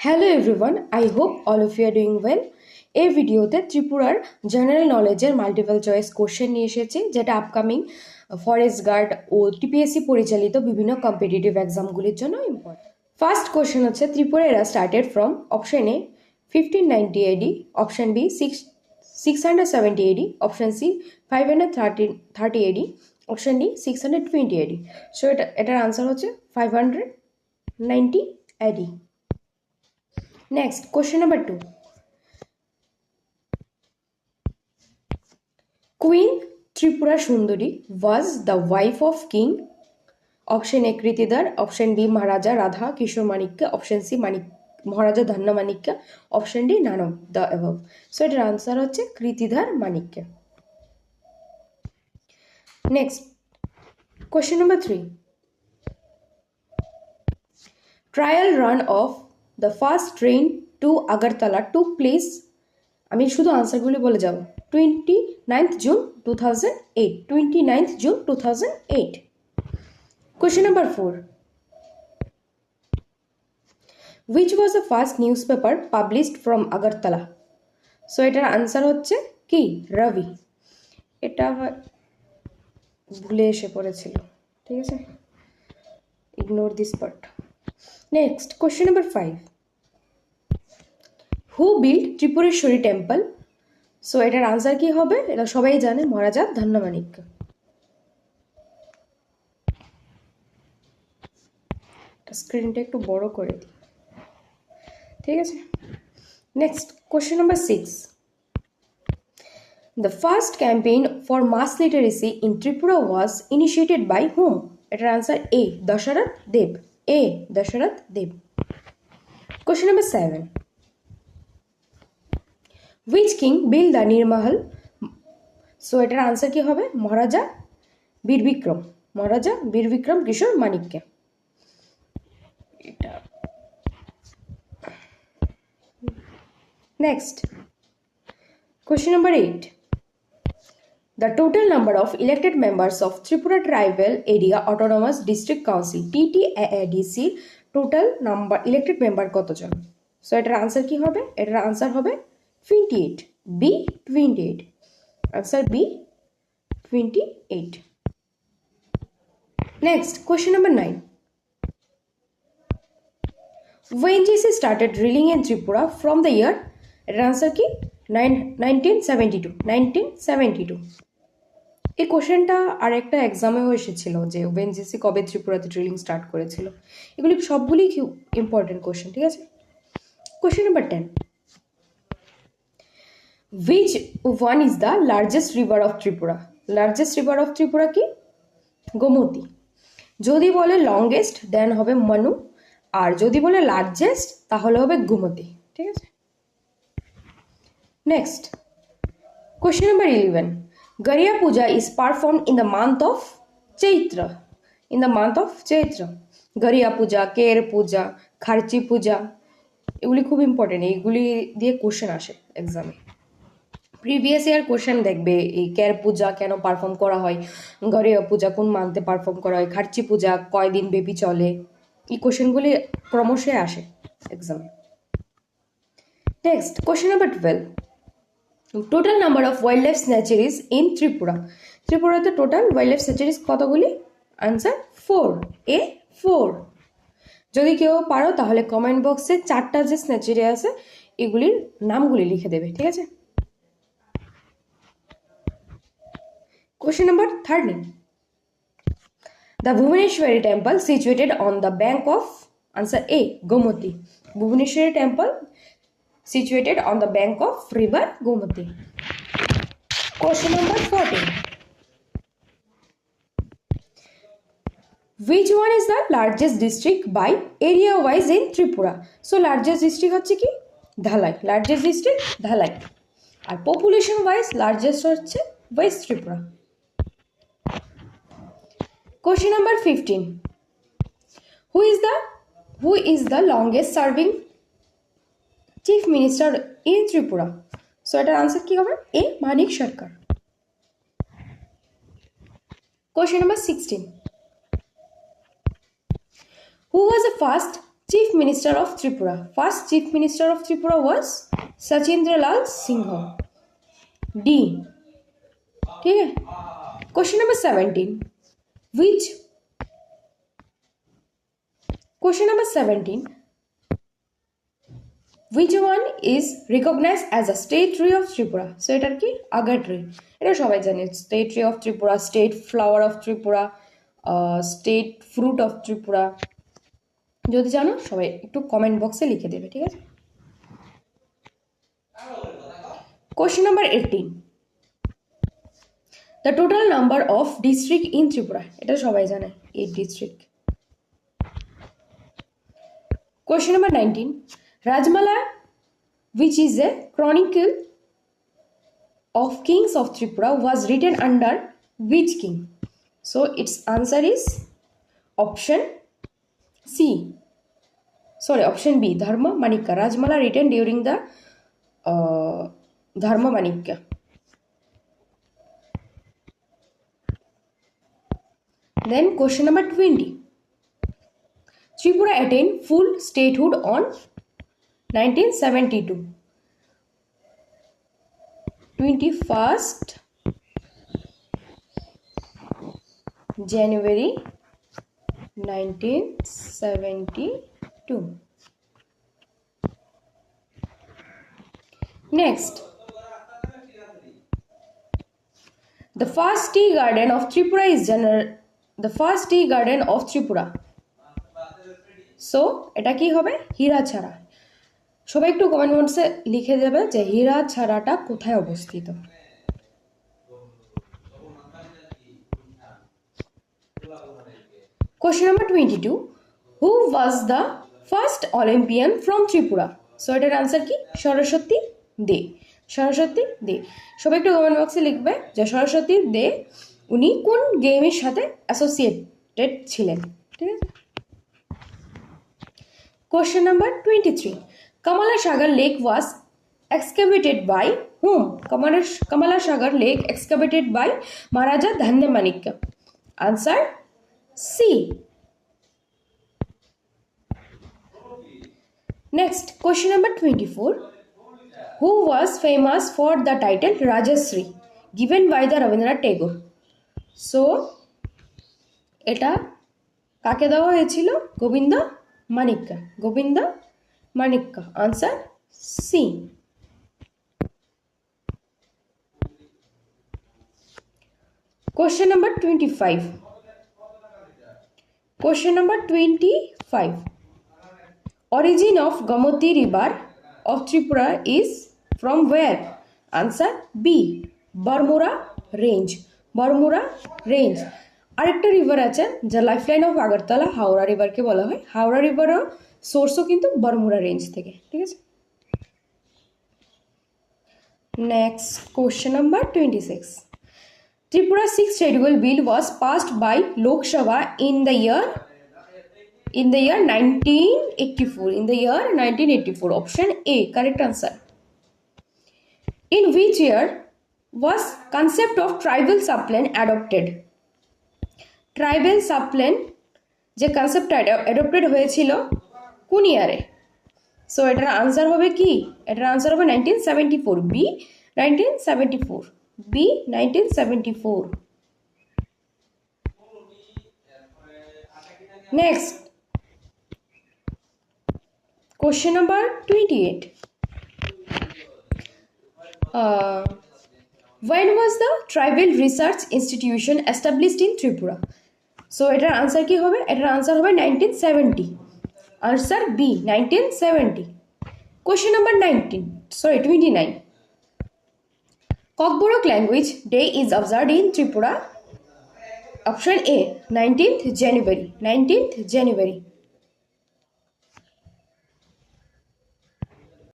Hello everyone, I hope all of you are doing well. এই ভিডিওতে ত্রিপুরার general নলেজের মাল্টিপল চয়েস কোশ্চেন নিয়ে এসেছি, যেটা আপকামিং ফরেস্ট গার্ড ও টিপিএসসি পরিচালিত বিভিন্ন কম্পিটিটিভ এক্সামগুলির জন্য ইম্পর্টেন্ট। ফার্স্ট কোশ্চেন হচ্ছে, Tripura era started from option A 1590 AD, option B 670 AD, option C 530 AD, option D 620 AD। So এটার আনসার হচ্ছে 590 AD। Next, question number 2. Queen Tripura Sundari was the wife of King. Option A Kritidhar, option B Maharaja Radha Kishore Manikya, option C Maharaja Dhanna Manikya, option D none of the above. So এটার answer হচ্ছে Kritidhar Manikya. Next, question number 3. Trial run of the first train to Agartala took place, আমি শুধু আনসারগুলি বলে যাব, 29th June 2008, 29th June 2008. Question number 4. Which was the first newspaper published from Agartala? So এটার answer হচ্ছে কি? রবি। এটা ভুলে এসে পড়েছিল, ঠিক আছে, ignore this part. Next, question number 5. Who build Tripureshwari temple? So এটার আনসার কি হবে? এটা সবাই জানে, মহারাজা ধন্যমাণিক্য। স্ক্রিনটা একটু বড় করে দিই, ঠিক আছে। Next, question number 6. The first campaign for mass literacy in Tripura was initiated by hmm? এটার answer A Dasharath Deb. A Dasharath Deb. Question number 7. Which king built the Nirmahal? So এটার আনসার কি হবে? মহারাজা বীর বিক্রম। মহারাজা বীর বিক্রম কিশোর মানিক্য। এটা next, question number 8. The total number of elected members of Tripura Tribal Area Autonomous District Council TTADC total number elected member কতজন? So এটার answer কি হবে? এটার আনসার হবে 28, B 28। Answer B 28। Next, question number 9. When GC started drilling in Tripura from the year? এটার answer কি? 1972। 1972। এই কোশ্চেনটা আর একটা এক্সামেও এসেছিল যে ওএনজিসি কবে ত্রিপুরাতে ড্রিলিং স্টার্ট করেছিল। এগুলি সবগুলি ইম্পর্টেন্ট কোশ্চেন, ঠিক আছে। Question number 10. Which one is the largest river of Tripura? Largest river of Tripura কি? গোমতী। যদি বলে লংগেস্ট দেন হবে মনু, আর যদি বলে লার্জেস্ট তাহলে হবে গোমতী, ঠিক আছে। Next, question number 11. Gariya Puja is performed in the month of Chaitra. In the month of Chaitra. Gariya Puja, Ker Puja, Kharchi Puja, এগুলি খুব ইম্পর্টেন্ট। এইগুলি দিয়ে কোশ্চেন আসে এক্সামে। প্রিভিয়াস ইয়ার কোশ্চেন দেখবে এই কের পূজা কেন পারফর্ম করা হয়, গরিয়া পূজা কোন মান্থে পারফর্ম করা হয়, খার্চি পূজা কয়দিন ব্যাপী চলে, এই কোশ্চেনগুলি ক্রমশই আসে এক্সামে। Next, question number 12. Total number of wildlife sanctuaries in Tripura? ত্রিপুরাতে টোটাল ওয়াইল্ড লাইফ স্যাচুরিজ কতগুলি? Answer 4, A 4। যদি কেউ পারো তাহলে কমেন্ট বক্সে 4টা যে স্যাচুরি আছে এগুলির নামগুলি লিখে দেবে, ঠিক আছে। Question number 13. The Bhubaneswari temple situated on the bank of? Answer A Gomati. Bhubaneswari temple situated on the bank of river Gomati. Question number 14. Which one is the largest district by area wise in Tripura? So largest district হচ্ছে কি? Dhalai. Largest district Dhalai. আর population wise largest হচ্ছে West Tripura. Question number 15. Who is the longest serving chief minister in Tripura? So এটার answer কি হবে? A Manik Sarkar. Question number 16. Who was the first Chief Minister of Tripura. First Chief Minister of Tripura was Sachendra Lal Singh. D. ठीक है. Question number 17. Question number 17. Which one is recognized as a state tree of Tripura? So এটার কি agar tree. এটা সবাই জানে. State tree of Tripura, state flower of Tripura, state fruit of Tripura. যদি জানো সবাই একটু কমেন্ট বক্সে লিখে দেবে, ঠিক আছে? Question number 18. The total number of district in Tripura. এটা সবাই জানে, 8 district. Question number 19. Rajmala, which is a chronicle of kings of Tripura, was written under which king? So its answer is option B, Dharma Manikya. Rajmala written during the Dharma Manikya. Then question number 20. Tripura attained full statehood on 1972. 21st January 1972. Next, the first tea garden of Tripura is the first tea garden of Tripura. So এটা কি হবে? হীরাছড়া. সবাই একটু comment বক্সে লিখে দেবে যে হীরাছড়াটা কোথায় অবস্থিত. Question number 22. Who was the first Olympian from Tripura? So এটার আনসার কি? সরস্বতী দে. সরস্বতী দে. সবাই একটু কমেন্ট বক্সে লিখবে যে সরস্বতী দে উনি কোন গেমের সাথে অ্যাসোসিয়েটেড ছিলেন, ঠিক আছে? Question number 23. Kamala Sagar Lake was excavated by whom? Kamala Sagar Lake excavated by Maharaja Dhanya Manikya. Answer C. Next, question number 24. Who was famous for the title Rajashree given by the Rabindranath Tagore? So, এটা কাকে দেওয়া হয়েছিল? Gobinda Manikya. Answer C. Question number 25. Question number 25. Origin of Gomoti river of Tripura is from where? Answer B. Barmura range. আরেকটা river আছে যা lifeline of Agartala, Howrah রিভারকে বলা হয়. হাওড়া রিভারও সোর্সও কিন্তু বারমুরা রেঞ্জ থেকে, ঠিক আছে? Next, question number 26. Tripura 6th Schedule Bill was passed by Lok Sabha in the year 1984. In the year 1984. Option A, correct answer. In which year was concept of tribal subplan adopted? Tribal subplan যে কনসেপ্টটা adopted হয়েছিল কোন ইয়ারে? So এটার answer হবে কি? এটার answer হবে 1974. B 1974. Next, question number 28. When was the Tribal Research Institution established in Tripura? So এটার আনসার কি হবে? এটার আনসার হবে 1970. Answer B 1970. Question number 29. Kokborok language day is observed in Tripura. Option A, 19th January.